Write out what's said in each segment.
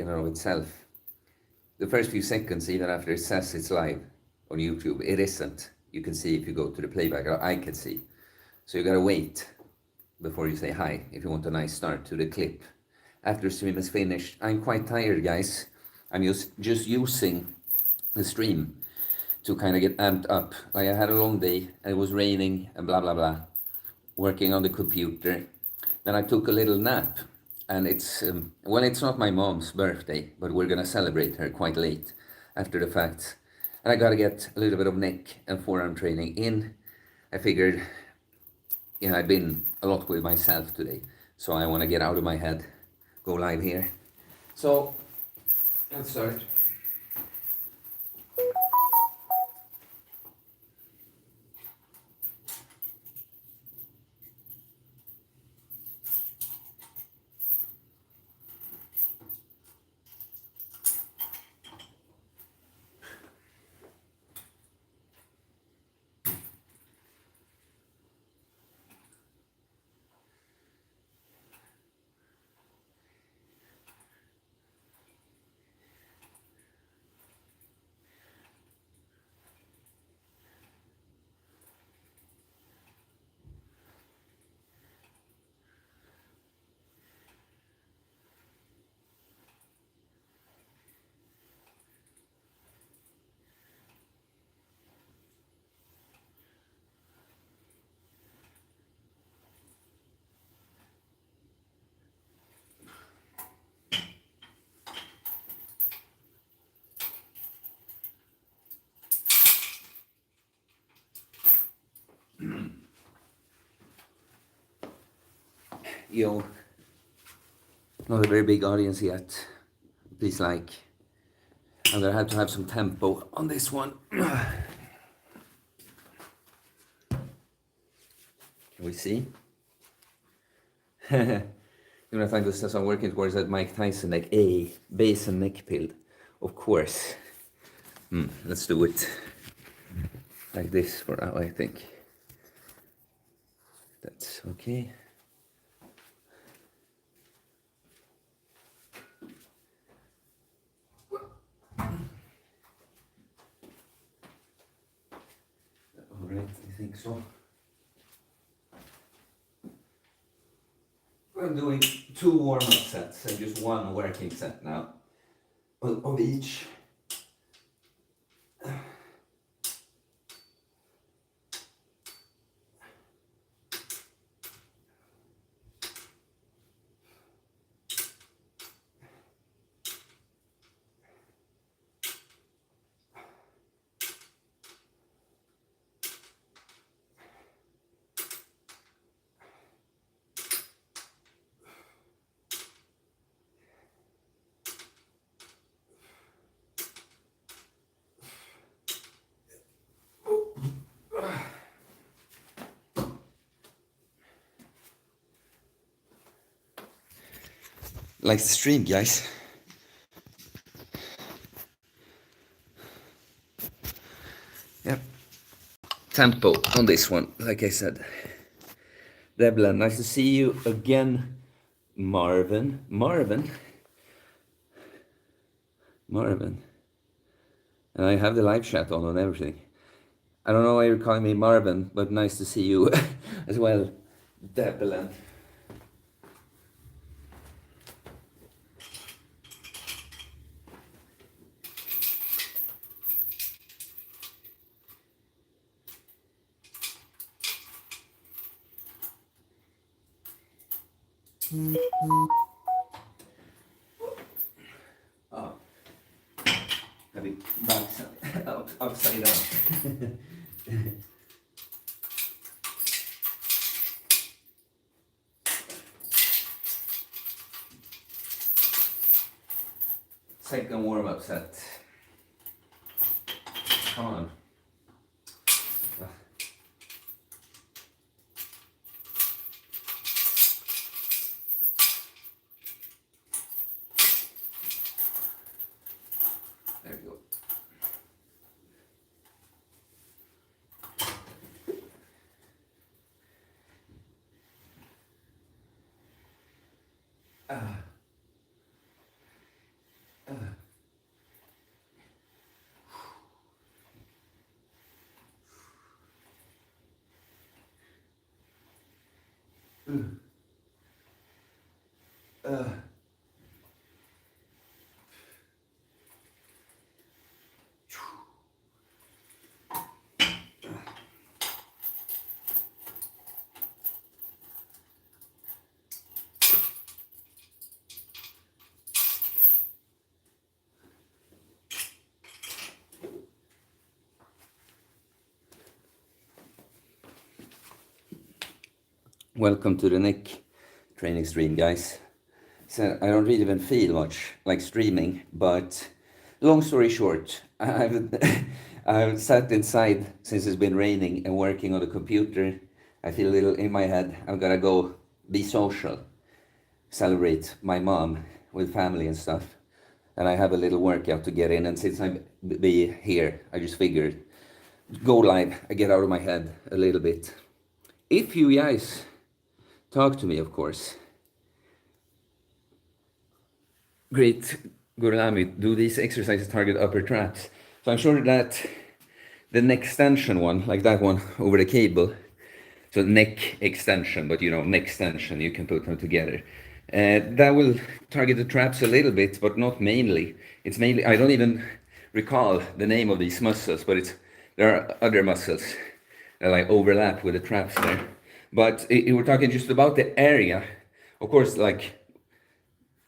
in and of itself. The first few seconds, even after it says it's live on YouTube, it isn't. You can see if you go to the playback, or I can see. So you gotta wait before you say hi if you want a nice start to the clip. After the stream is finished, I'm quite tired, guys. I'm just using the stream to kind of get amped up. Like, I had a long day and it was raining and blah blah blah, working on the computer. Then I took a little nap, and it's well, it's not my mom's birthday, but we're gonna celebrate her quite late after the fact, and I gotta get a little bit of neck and forearm training in. I figured, I've been a lot with myself today, so I want to get out of my head, go live here. So let's start. Yo, not a very big audience yet. Please like. I'm gonna have to have some tempo on this one. Can we see? You're gonna find this as I'm working towards that Mike Tyson, like a base and neck pill, of course. Let's do it like this for now, I think. That's okay. All right, I think so. I'm doing 2 warm-up sets and just 1 working set now of each. Like the stream, guys. Yep. Tempo on this one, like I said. Debla, nice to see you again. Marvin. And I have the live chat on and everything. I don't know why you're calling me Marvin, but nice to see you as well, Debla. Oh, have it back upside down. Second warm-up set. Come on. There we go. Welcome to the neck training stream, guys. So I don't really even feel much like streaming, but long story short, I've sat inside since it's been raining and working on the computer. I feel a little in my head, I'm gonna go be social, celebrate my mom with family and stuff. And I have a little workout to get in, and since I'm be here, I just figured go live, I get out of my head a little bit. If you guys talk to me, of course. Great, Gurlami, do these exercises target upper traps? So I'm sure that the neck extension one, like that one over the cable, so neck extension, but you know, neck extension, you can put them together. That will target the traps a little bit, but not mainly. It's mainly, I don't even recall the name of these muscles, but there are other muscles that like overlap with the traps there. But we're talking just about the area. Of course, like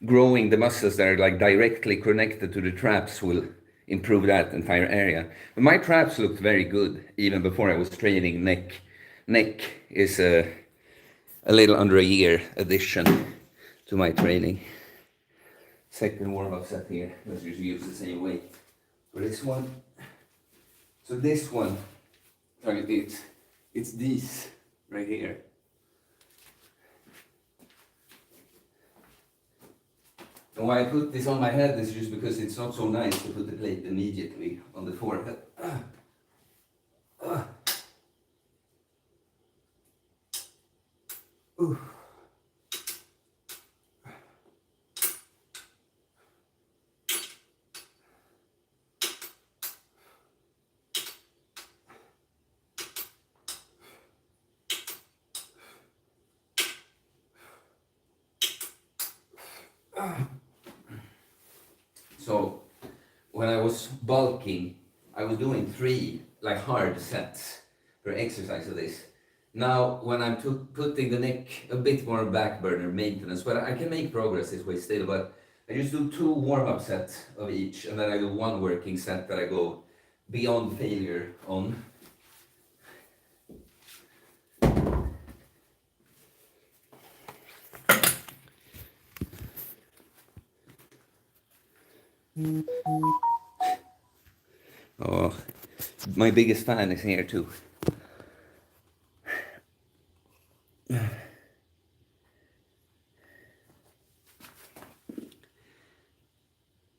growing the muscles that are like directly connected to the traps will improve that entire area. But my traps looked very good even before I was training neck. Neck is a little under a year addition to my training. Second warm-up set here. Let's just use the same weight for this one. So this one, target it's these right here. And why I put this on my head is just because it's not so nice to put the plate immediately on the forehead. So when I was bulking, I was doing 3 like hard sets per exercise of this. Now when I'm putting the neck a bit more back burner maintenance, but I can make progress this way still, but I just do 2 warm-up sets of each, and then I do 1 working set that I go beyond failure on. Oh, my biggest fan is here too.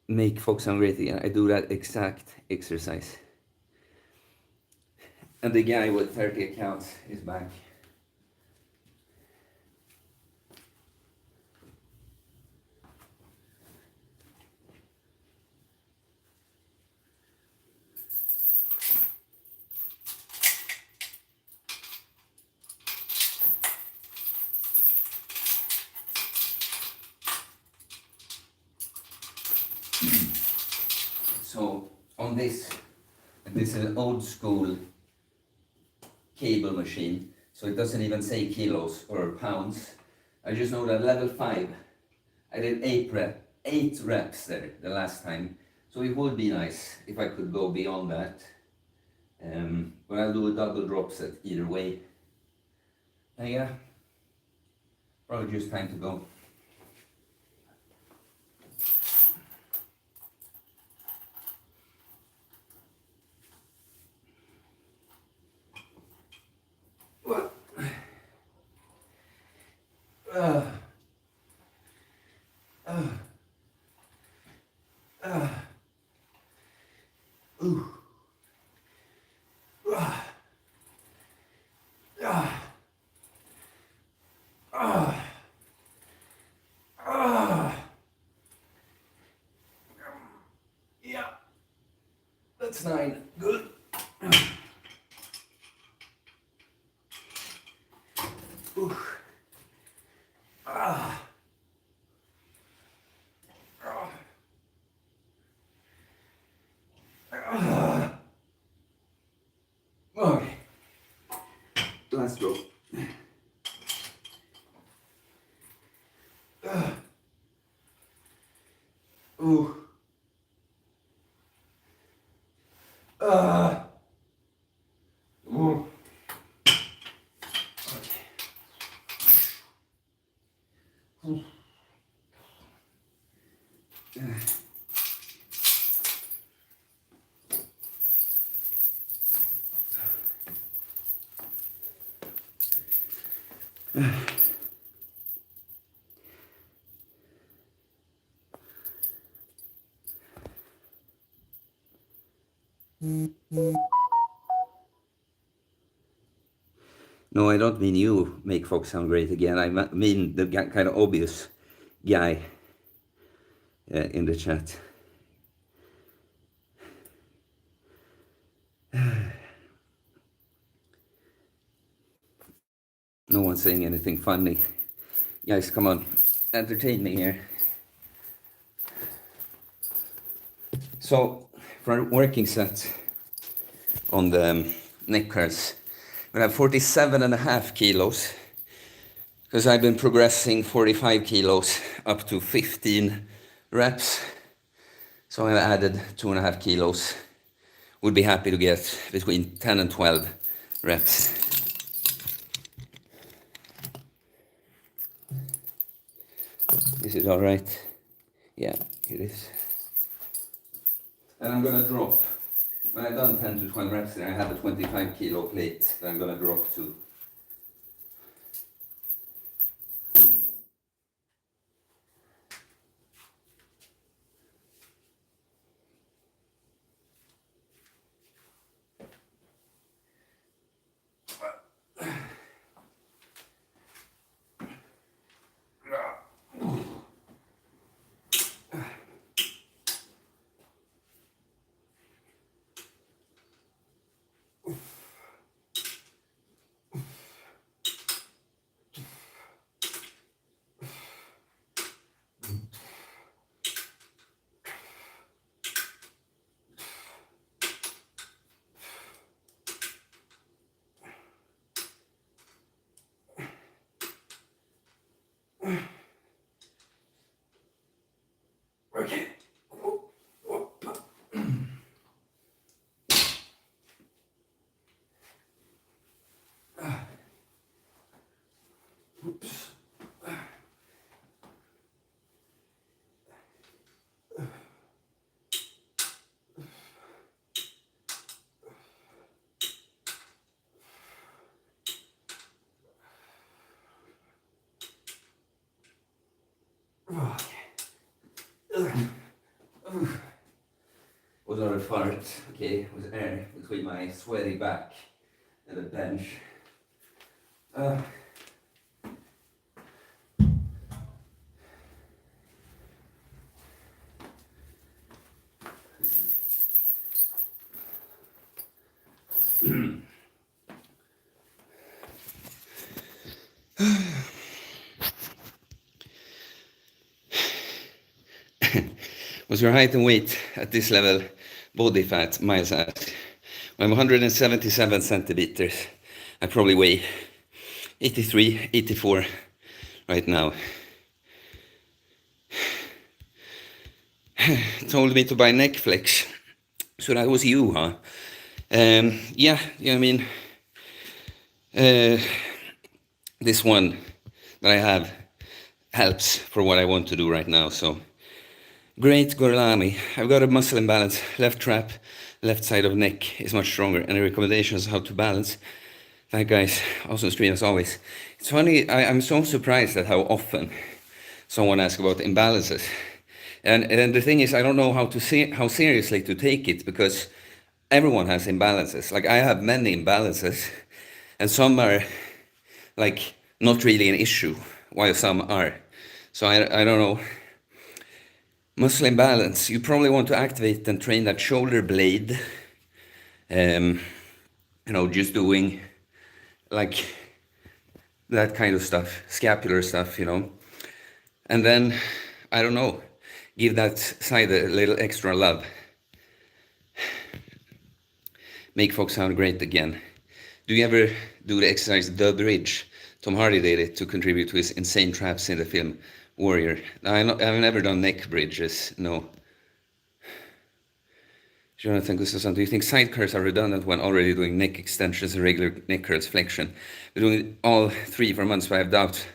Make folks sound great again. I do that exact exercise. And the guy with 30 accounts is back. So on this is an old school cable machine, so it doesn't even say kilos or pounds. I just know that level 5, I did 8 reps there the last time, so it would be nice if I could go beyond that. But I'll do a double drop set either way. And yeah, probably just time to go. Yeah, that's 9. Good. Last row. Ooh. Ooh. Okay. No, I don't mean you make folks sound great again. I mean the kind of obvious guy in the chat. No one's saying anything funny. Guys, come on, entertain me here. So, for a working set on the neck curls, we have 47.5 kilos, because I've been progressing 45 kilos up to 15 reps. So I've added 2.5 kilos. Would be happy to get between 10 and 12 reps. Is it all right? Yeah, it is. And I'm gonna drop. When I've done 10 to 12 reps there, I have a 25 kilo plate that I'm gonna drop to. Okay. Oops. Was not a fart, okay, it was air between my sweaty back and the bench. Was your height and weight at this level body fat, miles at? I'm 177 centimeters. I probably weigh 83, 84 right now. Told me to buy neck flex. So that was you, huh? Yeah, I mean, this one that I have helps for what I want to do right now. So great, Gorlami. I've got a muscle imbalance. Left trap, left side of neck is much stronger. Any recommendations how to balance? Thank guys. Awesome stream as always. It's funny, I'm so surprised at how often someone asks about imbalances. And the thing is, I don't know how seriously to take it, because everyone has imbalances. Like, I have many imbalances, and some are like not really an issue, while some are. So I don't know. Muscle imbalance. You probably want to activate and train that shoulder blade. Just doing like that kind of stuff, scapular stuff, And then, I don't know, give that side a little extra love. Make folks sound great again. Do you ever do the exercise the bridge? Tom Hardy did it to contribute to his insane traps in the film Warrior. I've never done neck bridges, no. Jonathan Gustafsson, do you think side curls are redundant when already doing neck extensions and regular neck curls flexion? We're doing all three for months, but I have doubt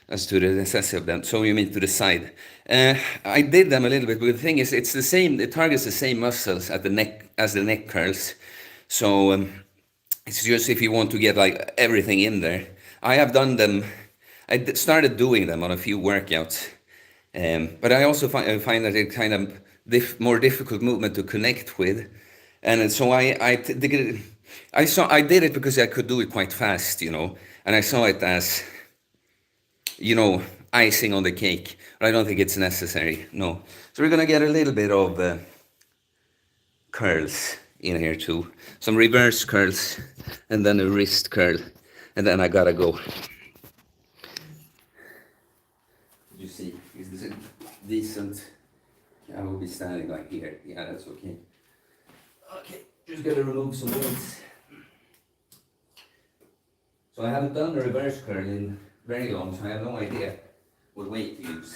as to the necessity of them. So you mean to the side? I did them a little bit, but the thing is, it's the same. It targets the same muscles at the neck as the neck curls. So it's just if you want to get like everything in there. I have done them. Started doing them on a few workouts, but I also find that it kind of more difficult movement to connect with, and so I did it because I could do it quite fast, you know, and I saw it as, you know, icing on the cake, but I don't think it's necessary, no. So we're gonna get a little bit of curls in here too, some reverse curls, and then a wrist curl, and then I gotta go. You see, is this a decent? I will be standing like here. Yeah, that's okay. Okay, just gotta remove some weights. So I haven't done the reverse curl in very long, so I have no idea what weight to use.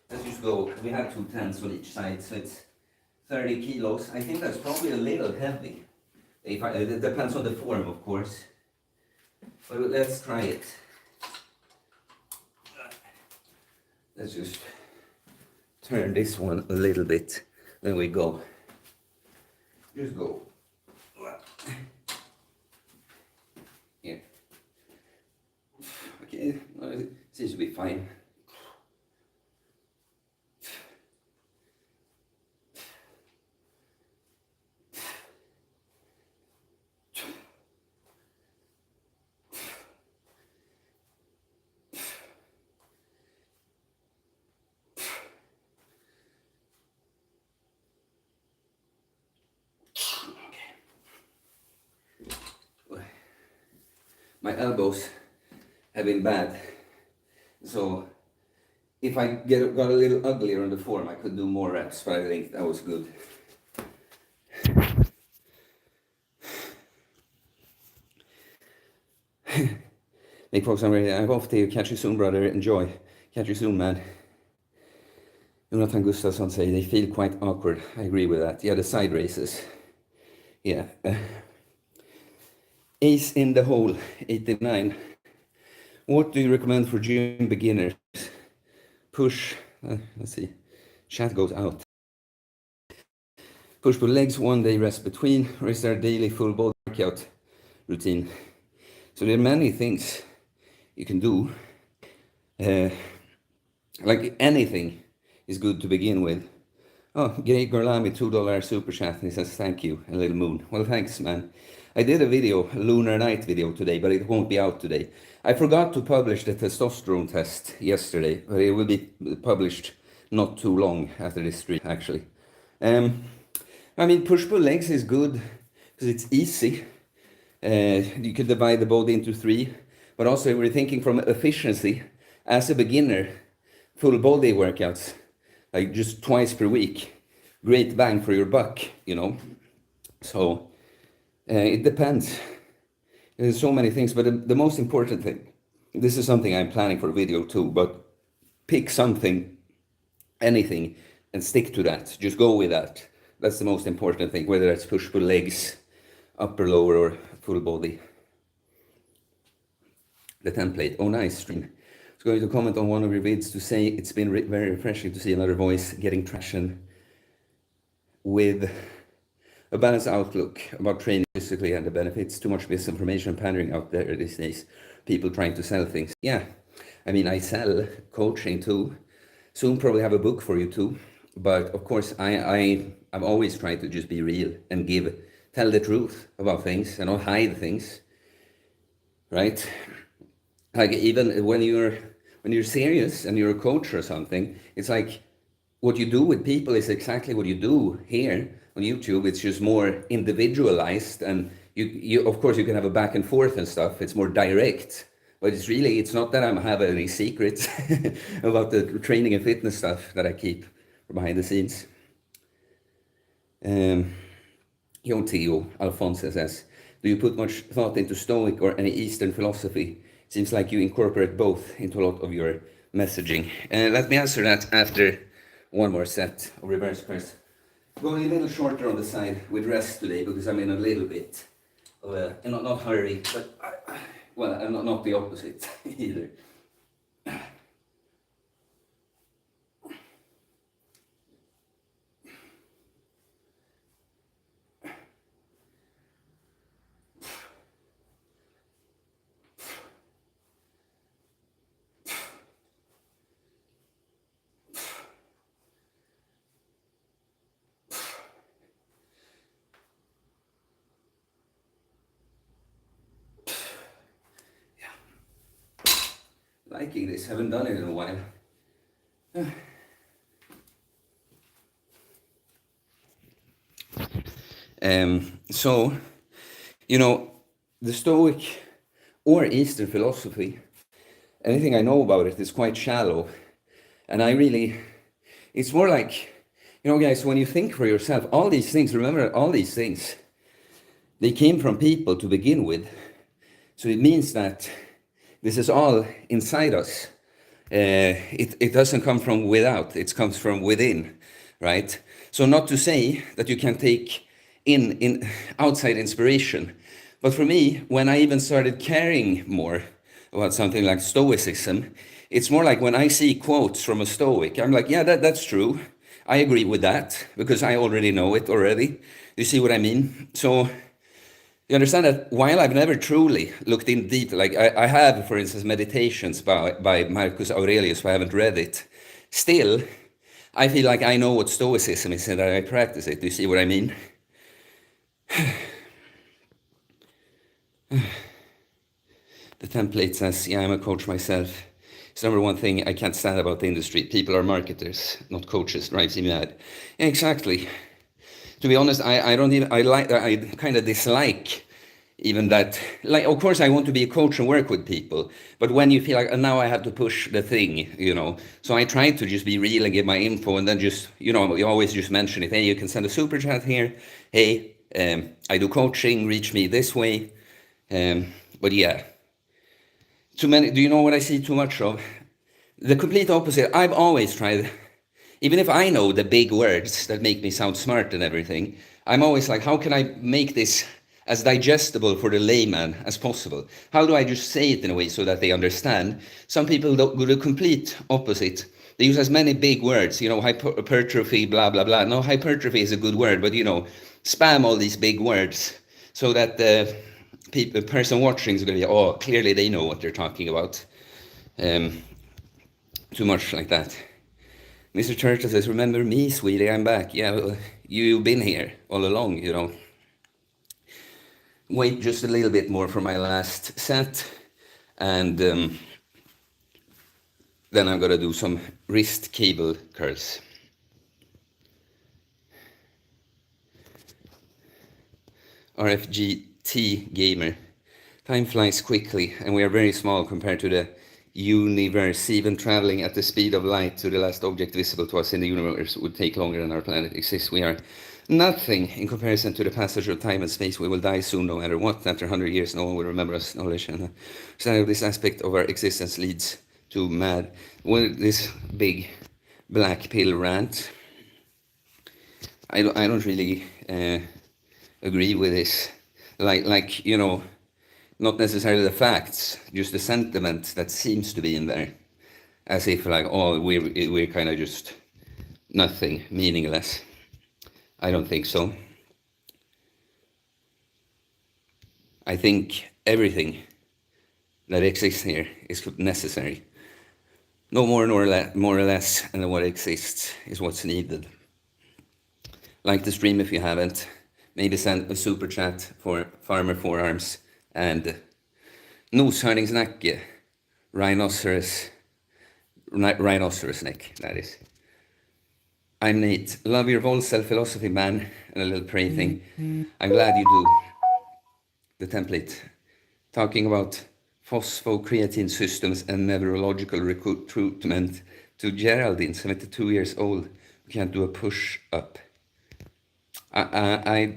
Let's just go. We have 2 tens on each side, so it's 30 kilos. I think that's probably a little heavy. It depends on the form, of course. But let's try it. Let's just turn this one a little bit. Then we go. Just go. Here. Okay, it seems to be fine. My elbows have been bad, so if I got a little uglier on the form, I could do more reps, but I think that was good. Nick Fox, I'm ready. I'm off to you. Catch you soon, brother. Enjoy. Catch you soon, man. Jonathan Gustafsson say they feel quite awkward. I agree with that. Yeah, the side races. Yeah. Ace in the hole, 89. What do you recommend for gym beginners? Push, let's see, chat goes out. Push pull legs, 1 day rest between, or is there a daily full body workout routine? So there are many things you can do. Like anything is good to begin with. Oh, Greg Gorlami, $2 super chat, and he says thank you, a little moon. Well, thanks, man. I did a video, a lunar night video today, but it won't be out today. I forgot to publish the testosterone test yesterday, but it will be published not too long after this stream, actually. I mean, push-pull legs is good because it's easy. You could divide the body into 3, but also we're thinking from efficiency. As a beginner, full body workouts, like just twice per week, great bang for your buck, you know. So it depends. There's so many things, but the most important thing, this is something I'm planning for a video too, but pick something, anything, and stick to that. Just go with that. That's the most important thing, whether it's push-pull legs, upper, lower, or full body. The template. Oh, nice stream. I was going to comment on one of your vids to say it's been very refreshing to see another voice getting traction with a balanced outlook about training physically and the benefits. Too much misinformation and pandering out there these days. People trying to sell things. Yeah, I mean, I sell coaching too. Soon probably have a book for you too. But of course, I've always tried to just be real and tell the truth about things and not hide things, right? Like even when you're serious and you're a coach or something, it's like what you do with people is exactly what you do here on YouTube. It's just more individualized, and you of course you can have a back and forth and stuff. It's more direct, but it's not that I have any secrets about the training and fitness stuff that I keep behind the scenes. Jon Theo Alphonse says, do you put much thought into Stoic or any Eastern philosophy? Seems like you incorporate both into a lot of your messaging. Let me answer that after one more set of reverse press. Going a little shorter on the side with rest today because I'm in a little bit of a, not hurry, but I'm not the opposite either. Liking this, haven't done it in a while. So, the Stoic or Eastern philosophy, anything I know about it is quite shallow. And it's more like, guys, when you think for yourself, all these things, remember all these things, they came from people to begin with. So it means that this is all inside us. It doesn't come from without, it comes from within, right? So not to say that you can take in outside inspiration, but for me, when I even started caring more about something like Stoicism, it's more like when I see quotes from a Stoic, I'm like, yeah, that's true. I agree with that because I already know it already. You see what I mean? So you understand that while I've never truly looked in deep, like I have, for instance, Meditations by Marcus Aurelius, but I haven't read it. Still, I feel like I know what Stoicism is and that I practice it. Do you see what I mean? The template says, yeah, I'm a coach myself. It's number one thing I can't stand about the industry. People are marketers, not coaches. Drives me mad. Yeah, exactly. To be honest, I kind of dislike even that. Like, of course, I want to be a coach and work with people, but when you feel like now I have to push the thing, so I try to just be real and give my info, and then just, you always just mention it. Hey, you can send a super chat here. Hey, I do coaching. Reach me this way. But yeah, too many. Do you know what I see too much of? The complete opposite. I've always tried. Even if I know the big words that make me sound smart and everything, I'm always like, how can I make this as digestible for the layman as possible? How do I just say it in a way so that they understand? Some people go the complete opposite. They use as many big words, hypertrophy, blah, blah, blah. No, hypertrophy is a good word, but, spam all these big words so that the person watching is going to be, oh, clearly they know what they're talking about. Too much like that. Mr. Churchill says, remember me, sweetie, I'm back. Yeah, well, you've been here all along, Wait just a little bit more for my last set. And then I'm going to do some wrist cable curls. RFGT Gamer. Time flies quickly, and we are very small compared to the universe. Even traveling at the speed of light to the last object visible to us in the universe would take longer than our planet exists. We are nothing in comparison to the passage of time and space. We will die soon, no matter what. After 100 years, no one will remember us. Knowledge and understanding of this aspect of our existence leads to mad. Well, this big black pill rant. I don't really agree with this. Like not necessarily the facts, just the sentiment that seems to be in there. As if like, oh, we're kind of just nothing, meaningless. I don't think so. I think everything that exists here is necessary. No more nor more or less, and what exists is what's needed. Like the stream if you haven't. Maybe send a super chat for Farmer Forearms and noshörningsnacke, rhinoceros neck, that is. I'm Nate. Love your whole self-philosophy, man, and a little pray thing. I'm glad you do. the template, talking about phosphocreatine systems and neurological recruitment to Geraldine, 72 years old, who can't do a push-up. I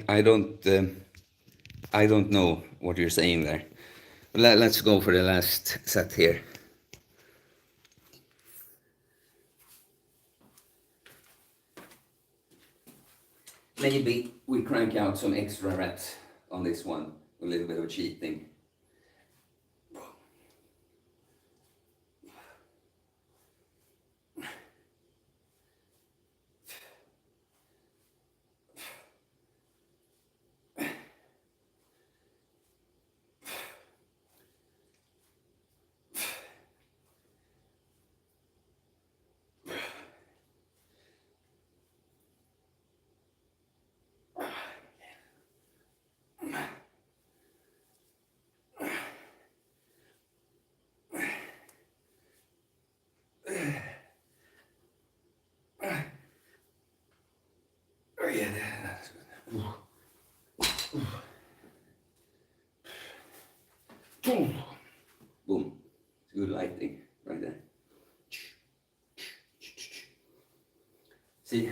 don't know what you're saying there. Let's go for the last set here. Maybe we crank out some extra reps on this one, a little bit of cheating. Oh yeah, that's good. Boom. It's good lighting right there. See,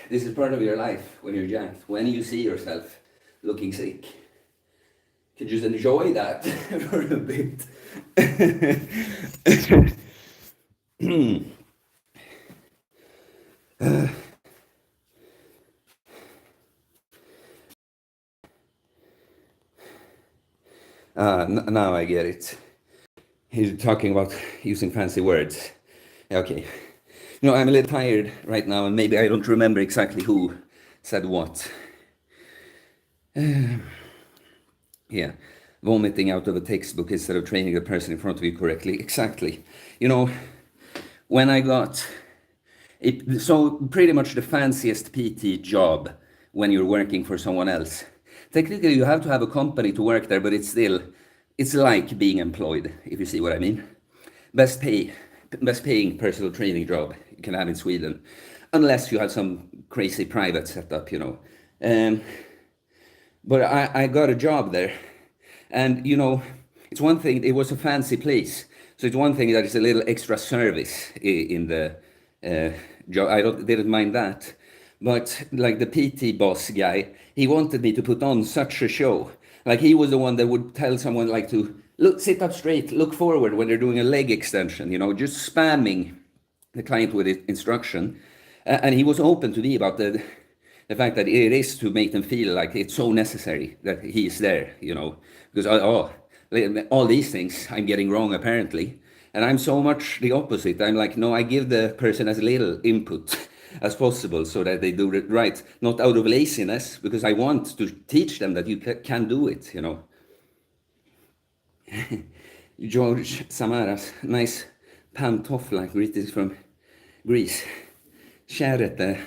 this is part of your life when you're jacked. When you see yourself looking sick, you can just enjoy that for a bit. Now I get it. He's talking about using fancy words. Okay. You know, I'm a little tired right now, and maybe I don't remember exactly who said what. Yeah, vomiting out of a textbook instead of training the person in front of you correctly. Exactly. You know, when I got it, so pretty much the fanciest PT job when you're working for someone else. Technically, you have to have a company to work there, but it's like being employed, if you see what I mean. Best paying personal training job you can have in Sweden, unless you have some crazy private setup, you know. But I got a job there, and you know, it's one thing. It was a fancy place, so it's one thing that it's a little extra service in the job. I didn't mind that, but like the PT boss guy, he wanted me to put on such a show. Like he was the one that would tell someone like to look, sit up straight, look forward when they're doing a leg extension. You know, just spamming the client with instruction, and he was open to me about the fact that it is to make them feel like it's so necessary that he is there, you know, because all these things I'm getting wrong apparently, and I'm so much the opposite. I'm like, no, I give the person as little input as possible so that they do it right, not out of laziness, because I want to teach them that you can do it, you know. George Samaras, nice pantofla, greetings from Greece. Kärete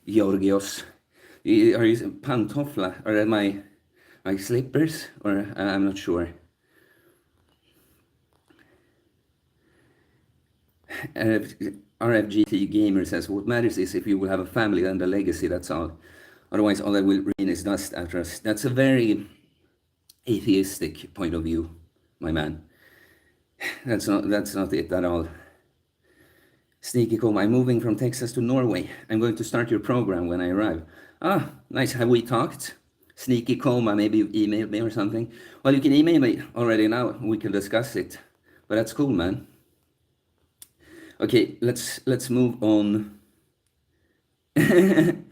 Georgios. Are you pantofla? Are that my slippers? Or I'm not sure. RFGT Gamer says, what matters is if you will have a family and a legacy, that's all. Otherwise, all that will remain is dust after us. That's a very atheistic point of view, my man. That's not it at all. Sneaky Coma, I'm moving from Texas to Norway. I'm going to start your program when I arrive. Ah, nice. Have we talked? Sneaky Coma, maybe you emailed me or something. Well, you can email me already now. We can discuss it. But that's cool, man. Okay, let's move on. RFGT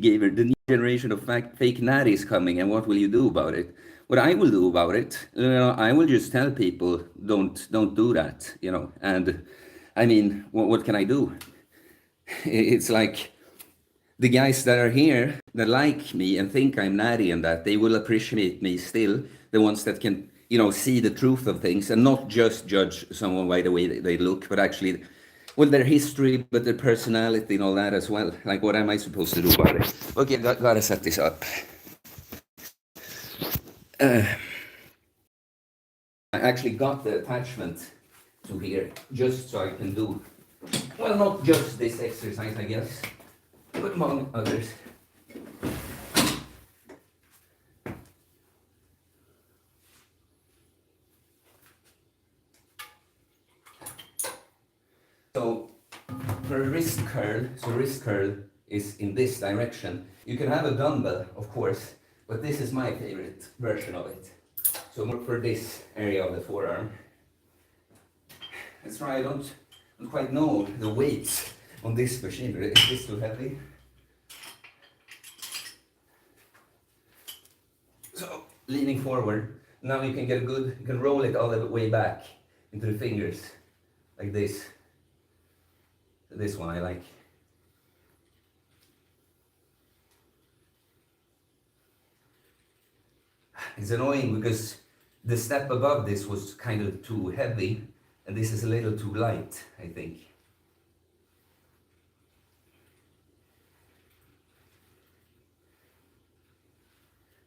Gamer, the new generation of fake natty is coming, and what will you do about it? What I will do about it, you know, I will just tell people don't do that, you know. And I mean, what can I do? It's like the guys that are here that like me and think I'm natty and that they will appreciate me still. The ones that can, you know, see the truth of things and not just judge someone by the way they look, but actually, well, their history, but their personality and all that as well. Like, what am I supposed to do about it? Okay, gotta set this up. I actually got the attachment to here just so I can do, well, not just this exercise, I guess, but among others. for a wrist curl, so wrist curl is in this direction. You can have a dumbbell, of course, but this is my favorite version of it. So more for this area of the forearm. Let's try. I don't quite know the weights on this machine. Is this too heavy? So leaning forward. Now you can get a good. You can roll it all the way back into the fingers, like this. This one I like. It's annoying because the step above this was kind of too heavy, and this is a little too light, I think.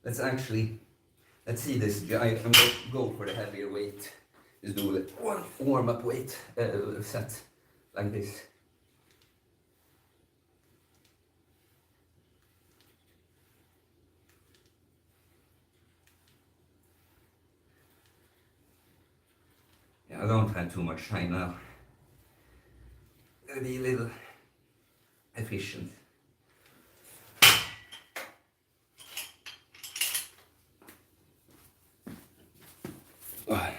Let's see this. I'm going to go for the heavier weight. Just do one warm-up weight set like this. I don't have too much time now. Gotta be a little efficient. Oh.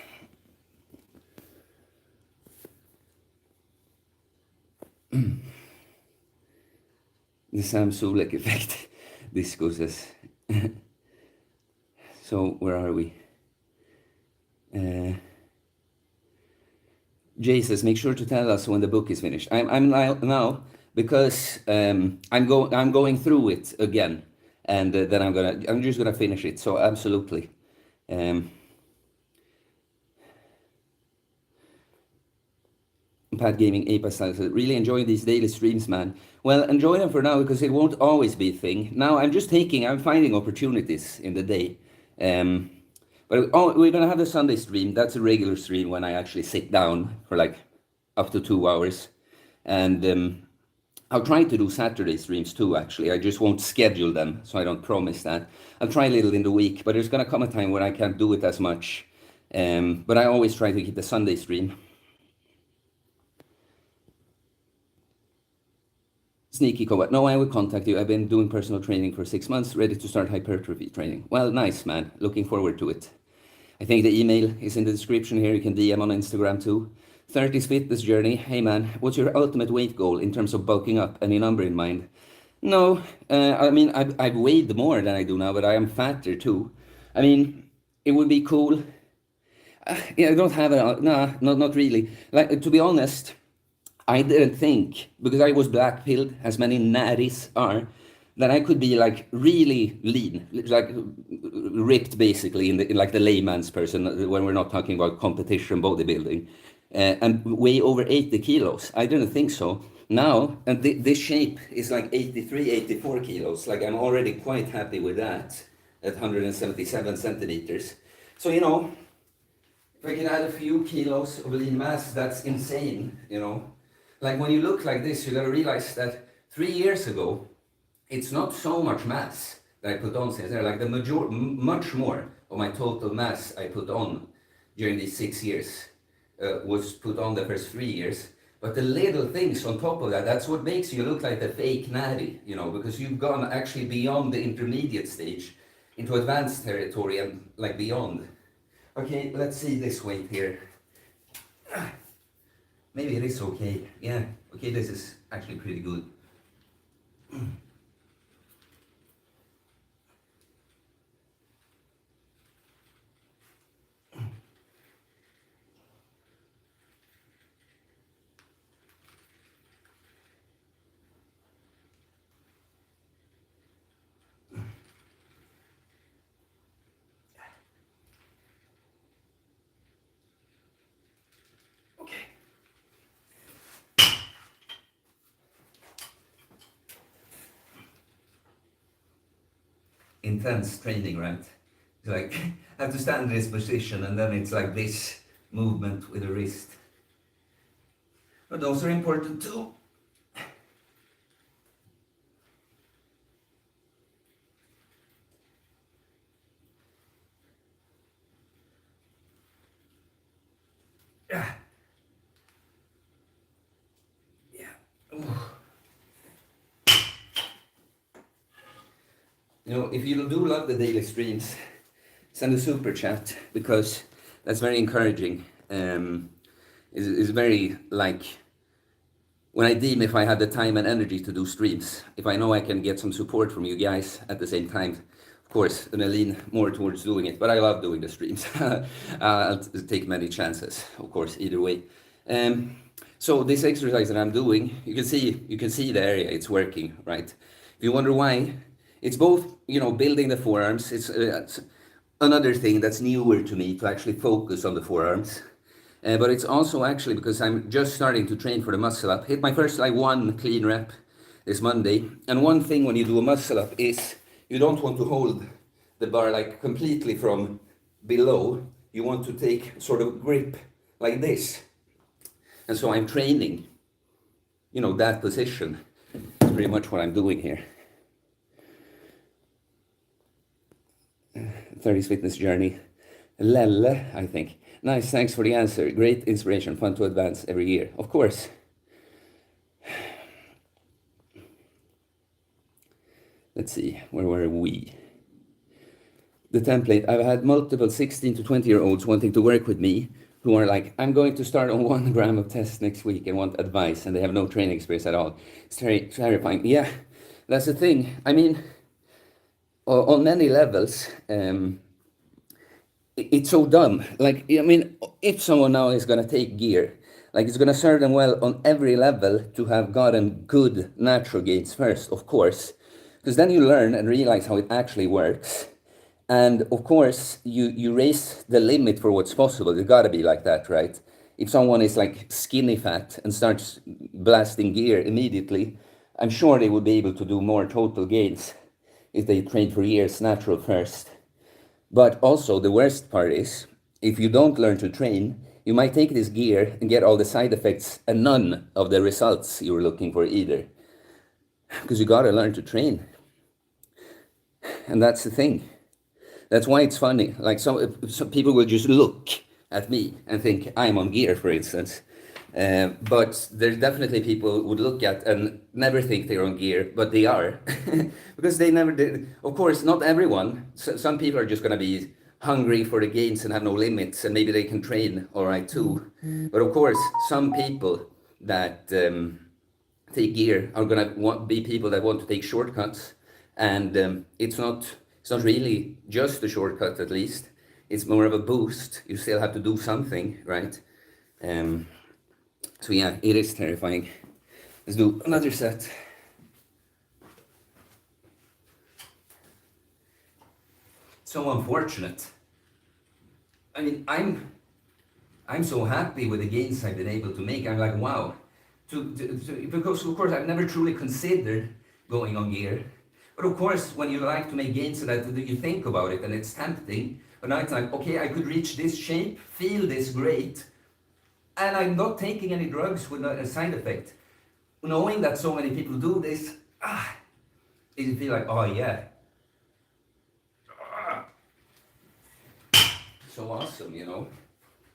The Sam Sulek effect. This goes as. So where are we? Jay says, make sure to tell us when the book is finished. I'm now because I'm going through it again, and then I'm just gonna finish it. So absolutely. Pat Gaming Ape style says, really enjoying these daily streams, man. Well, enjoy them for now because it won't always be a thing. Now I'm finding opportunities in the day. But we're gonna have a Sunday stream. That's a regular stream when I actually sit down for like up to 2 hours, and I'll try to do Saturday streams too. Actually, I just won't schedule them, so I don't promise that. I'll try a little in the week, but there's gonna come a time when I can't do it as much. But I always try to keep the Sunday stream. Sneaky comment. No, I will contact you. I've been doing personal training for 6 months, ready to start hypertrophy training. Well, nice, man. Looking forward to it. I think the email is in the description here. You can DM on Instagram too. 30s fitness journey. Hey, man, what's your ultimate weight goal in terms of bulking up? Any number in mind? No, I mean, I've weighed more than I do now, but I am fatter too. I mean, it would be cool. Yeah, I don't have a, nah, not really. Like, to be honest, I didn't think, because I was black pilled, as many natties are, that I could be like really lean, like ripped basically in like the layman's person when we're not talking about competition bodybuilding, and weigh over 80 kilos. I didn't think so. Now, and this shape is like 83, 84 kilos. Like I'm already quite happy with that at 177 centimeters. So, you know, if I can add a few kilos of lean mass, that's insane, you know. Like when you look like this, you gotta realize that 3 years ago, it's not so much mass that I put on since there. Like much more of my total mass I put on during these 6 years was put on the first 3 years. But the little things on top of that, that's what makes you look like the fake natty, you know, because you've gone actually beyond the intermediate stage into advanced territory and like beyond. Okay, let's see this weight here. Maybe it is okay. Yeah, okay, this is actually pretty good. Okay. Intense training, right? It's like I have to stand in this position and then it's like this movement with the wrist. But those are important too. Yeah. Yeah. If you do love the daily streams, send a super chat, because that's very encouraging. It's very like when I deem if I have the time and energy to do streams, if I know I can get some support from you guys at the same time, of course, then I lean more towards doing it. But I love doing the streams. I'll take many chances, of course, either way. So this exercise that I'm doing, you can see the area it's working, right? If you wonder why, it's both building the forearms. It's another thing that's newer to me, to actually focus on the forearms. But it's also actually because I'm just starting to train for the muscle up. Hit my first one clean rep this Monday. And one thing when you do a muscle up is you don't want to hold the bar completely from below. You want to take sort of grip like this. And so I'm training, that position. That's pretty much what I'm doing here. 30s fitness journey. Lelle, I think. Nice, thanks for the answer. Great inspiration, fun to advance every year. Of course. Let's see, where were we? The template. I've had multiple 16 to 20-year-olds wanting to work with me who are like, I'm going to start on 1 gram of test next week and want advice, and they have no training experience at all. It's very terrifying. Yeah, that's the thing. I mean, on many levels, it's so dumb. If someone now is going to take gear, it's going to serve them well on every level to have gotten good natural gains first, of course, because then you learn and realize how it actually works. And of course, you raise the limit for what's possible. It's got to be like that, right? If someone is skinny fat and starts blasting gear immediately, I'm sure they would be able to do more total gains if they train for years natural first. But also the worst part is, if you don't learn to train, you might take this gear and get all the side effects and none of the results you were looking for either. Because you gotta learn to train. And that's the thing. That's why it's funny. Some people will just look at me and think I'm on gear, for instance. But there's definitely people would look at and never think they're on gear, but they are. Because they never did. Of course, not everyone. Some people are just going to be hungry for the gains and have no limits, and maybe they can train all right too. But of course, some people that take gear are going to be people that want to take shortcuts. And it's not really just a shortcut, at least. It's more of a boost. You still have to do something, right? So yeah, it is terrifying. Let's do another set. So unfortunate. I mean, I'm so happy with the gains I've been able to make. I'm like, wow. Because of course I've never truly considered going on gear. But of course, when you like to make gains so that you think about it and it's tempting. But now it's like, okay, I could reach this shape, feel this great, and I'm not taking any drugs with a side effect. Knowing that so many people do this, you feel like, oh yeah. So awesome,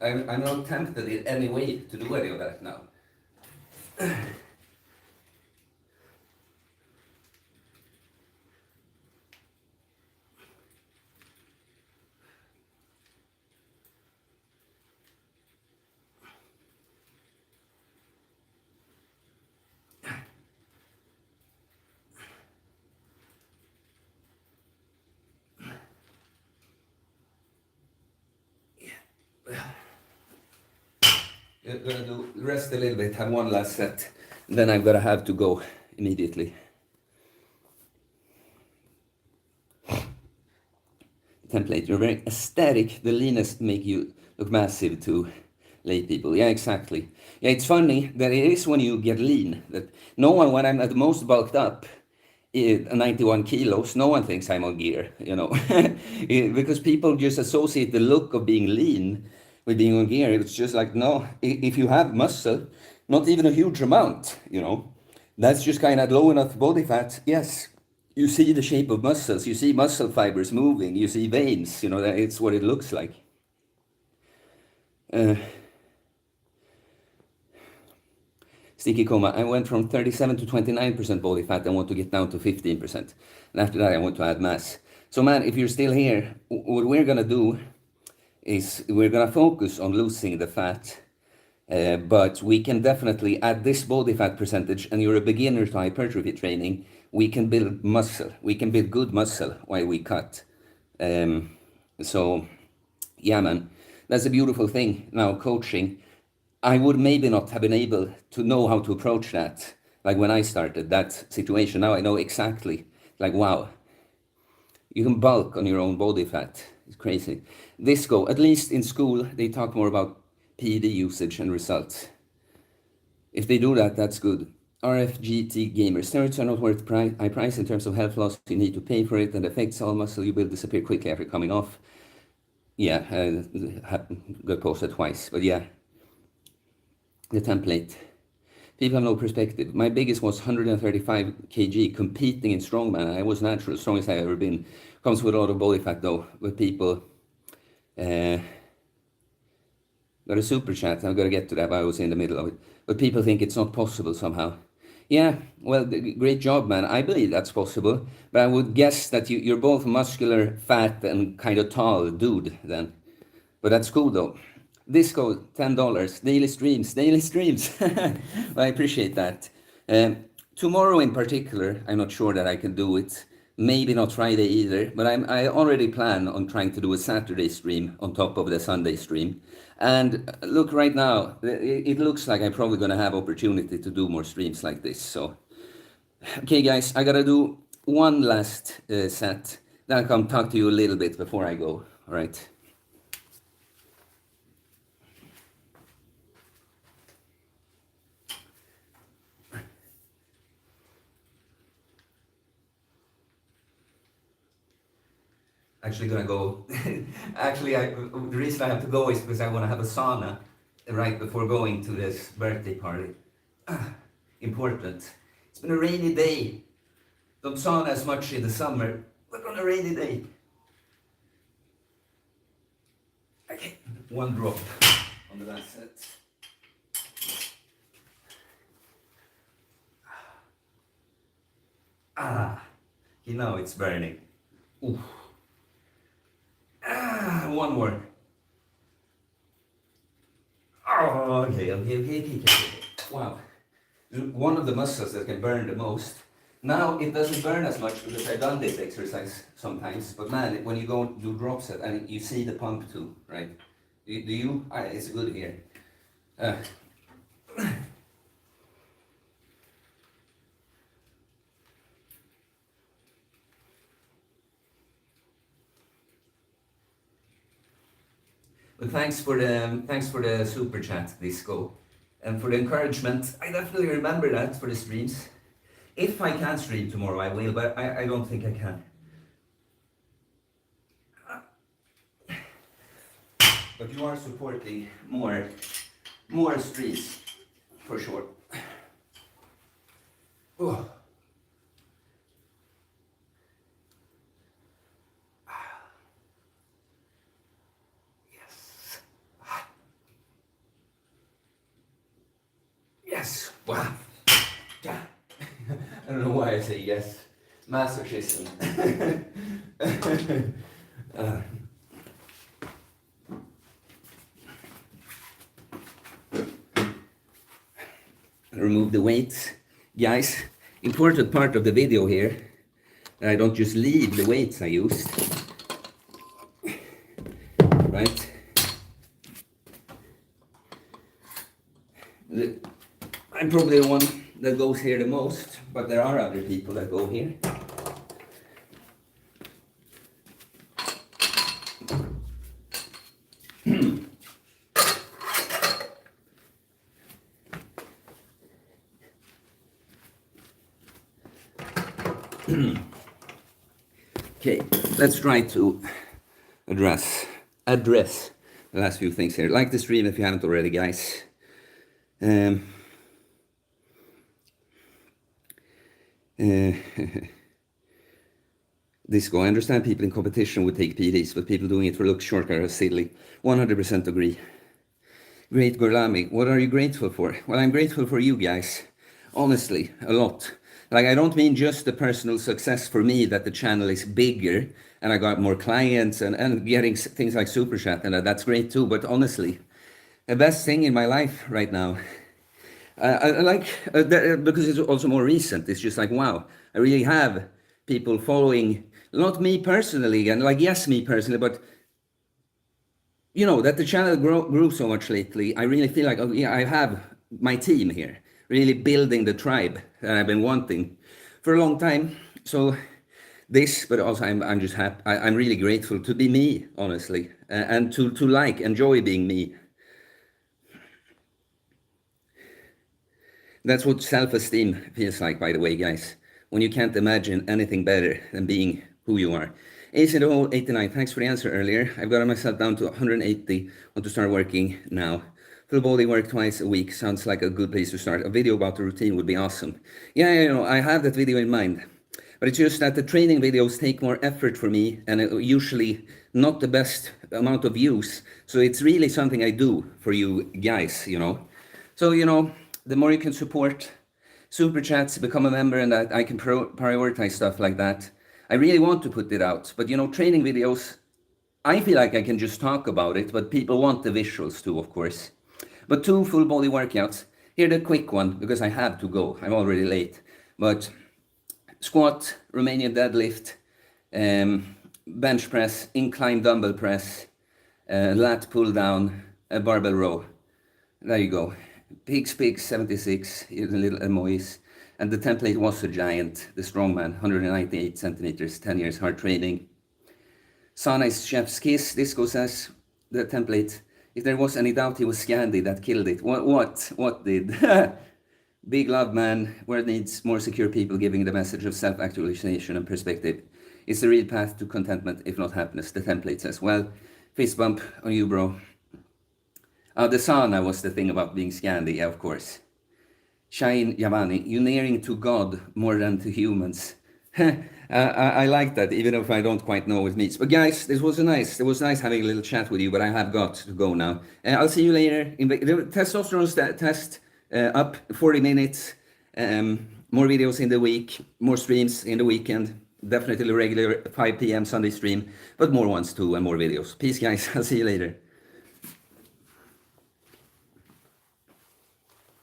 I'm not tempted in any way to do any of that now. I'm gonna do rest a little bit, have one last set, and then I'm gonna have to go immediately. Template, you're very aesthetic. The leanest make you look massive to lay people. Yeah, exactly. Yeah, it's funny that it is when you get lean that no one, when I'm at the most bulked up, 91 kilos, no one thinks I'm on gear, because people just associate the look of being lean with being on gear. It's just like, no, if you have muscle, not even a huge amount, that's just kind of low enough body fat. Yes, you see the shape of muscles, you see muscle fibers moving, you see veins, it's what it looks like. Sticky coma. I went from 37 to 29% body fat and want to get down to 15%. And after that, I want to add mass. So man, if you're still here, what we're gonna do is we're gonna focus on losing the fat, but we can definitely, at this body fat percentage, and you're a beginner to hypertrophy training, we can build muscle. We can build good muscle while we cut. So yeah, man, that's a beautiful thing. Now coaching, I would maybe not have been able to know how to approach that, like when I started that situation. Now I know exactly, like, wow, you can bulk on your own body fat. It's crazy. Disco, at least in school, they talk more about PED usage and results. If they do that, that's good. RFGT gamers, steroids are not worth high price in terms of health loss. You need to pay for it, and affects all muscle you build disappear quickly after coming off. Yeah, got posted twice, but yeah, the template. People have no perspective. My biggest was 135 kg competing in strongman. I was natural, strongest I've ever been. Comes with a lot of body fat though. But people got a super chat. I've got to get to that, but I was in the middle of it. But people think it's not possible somehow. Yeah, well, great job, man. I believe that's possible. But I would guess that you're both muscular, fat, and kind of tall dude then. But that's cool though. Disco, $10. Daily streams, daily streams. Well, I appreciate that. Tomorrow in particular, I'm not sure that I can do it. Maybe not Friday either, but I already plan on trying to do a Saturday stream on top of the Sunday stream. And look, right now, it looks like I'm probably going to have opportunity to do more streams like this. So, okay, guys, I got to do one last set. Then I'll come talk to you a little bit before I go. All right. Actually gonna go. Actually, the reason I have to go is because I want to have a sauna right before going to this birthday party. Important. It's been a rainy day. Don't sauna as much in the summer, but on a rainy day. Okay, one drop on the last set. You know it's burning. Ooh. One more. Oh, okay. Wow. One of the muscles that can burn the most. Now it doesn't burn as much because I've done this exercise sometimes. But man, when you go do drop set and you see the pump too, right? Do you? It's good here. But thanks for the super chat, Disco, and for the encouragement. I definitely remember that for the streams. If I can stream tomorrow, I will, but I don't think I can. But you are supporting more streams, for sure. Oh. Yes. Wow. Yeah. I don't know why I say yes. Masochism. Remove the weights. Guys, important part of the video here. I don't just leave the weights I used. Right? I'm probably the one that goes here the most, but there are other people that go here. Okay, let's try to address the last few things here. Like the stream if you haven't already, guys. Disco, I understand people in competition would take PDs, but people doing it for look shorter are silly. 100% agree. Great Gorlami, what are you grateful for? Well, I'm grateful for you guys. Honestly, a lot. Like, I don't mean just the personal success for me that the channel is bigger and I got more clients and getting things like Super Chat, and that's great too. But honestly, the best thing in my life right now, I like, because it's also more recent, it's just like, wow, I really have people following, not me personally, and like, yes, me personally, but you know, that the channel grew so much lately. I really feel like, oh yeah, I have my team here, really building the tribe that I've been wanting for a long time. So this, but also I'm just happy. I'm really grateful to be me, honestly, and to enjoy being me. That's what self-esteem feels like, by the way, guys. When you can't imagine anything better than being who you are. ACO 89, thanks for the answer earlier. I've got myself down to 180. Want to start working now. Full body work twice a week sounds like a good place to start. A video about the routine would be awesome. Yeah, you know, I have that video in mind. But it's just that the training videos take more effort for me and usually not the best amount of views. So it's really something I do for you guys, you know. So, you know, the more you can support Super Chats, become a member, and that I can prioritize stuff like that. I really want to put it out, but you know, training videos, I feel like I can just talk about it, but people want the visuals too, of course. But 2 full body workouts. Here the quick one, because I have to go. I'm already late. But squat, Romanian deadlift, bench press, incline dumbbell press, lat pull down, a barbell row. There you go. Pigs 76, a little emojis. And the template was a giant, the strongman, 198 centimeters, 10 years hard training. Sauna is chef's kiss. Disco says, the template, if there was any doubt, he was Scandi that killed it. What did? Big love, man. World needs more secure people giving the message of self-actualization and perspective. It's the real path to contentment, if not happiness. The template says, well, fist bump on you, bro. The sauna was the thing about being Scandi, yeah, of course. Shain Yavani, you're nearing to God more than to humans. I like that, even if I don't quite know what it means. But guys, it was nice having a little chat with you, but I have got to go now. I'll see you later. The testosterone test up 40 minutes. More videos in the week, more streams in the weekend. Definitely regular 5 p.m. Sunday stream, but more ones too and more videos. Peace, guys. I'll see you later.